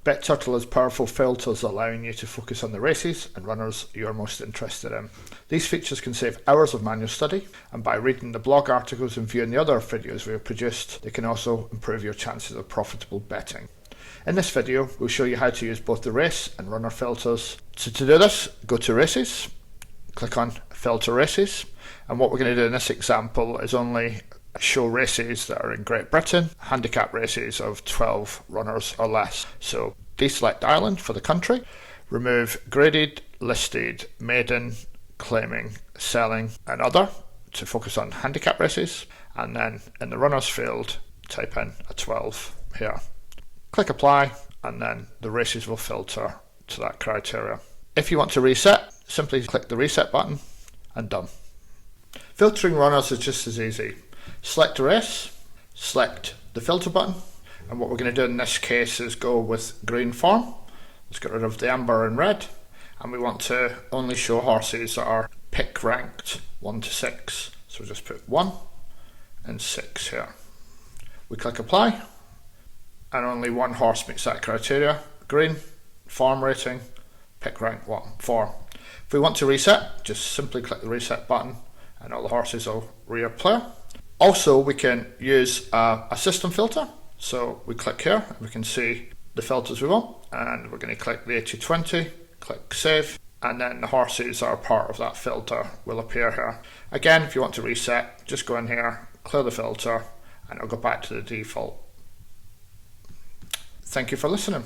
BetTurtle has powerful filters allowing you to focus on the races and runners you're most interested in. These features can save hours of manual study, and by reading the blog articles and viewing the other videos we have produced, they can also improve your chances of profitable betting. In this video, we'll show you how to use both the race and runner filters. So to do this, go to Races, click on Filter Races, and what we're going to do in this example is only show races that are in Great Britain, handicap races of 12 runners or less. So deselect Ireland for the country, remove graded, listed, maiden, claiming, selling and other to focus on handicap races, and then in the runners field type in a 12 here. Click apply and then the races will filter to that criteria. If you want to reset, simply click the reset button and done. Filtering runners is just as easy. Select a race, select the filter button, and what we're going to do in this case is go with green form. Let's get rid of the amber and red, and we want to only show horses that are pick ranked 1 to 6. So we'll just put 1 and 6 here. We click apply, and only one horse meets that criteria. Green, form rating, pick rank 1, 4. If we want to reset, just simply click the reset button and all the horses will reappear. Also, we can use a system filter. So we click here and we can see the filters we want, and we're going to click the 80/20, click save, and then the horses that are part of that filter will appear here. Again, if you want to reset, just go in here, clear the filter, and it'll go back to the default. Thank you for listening.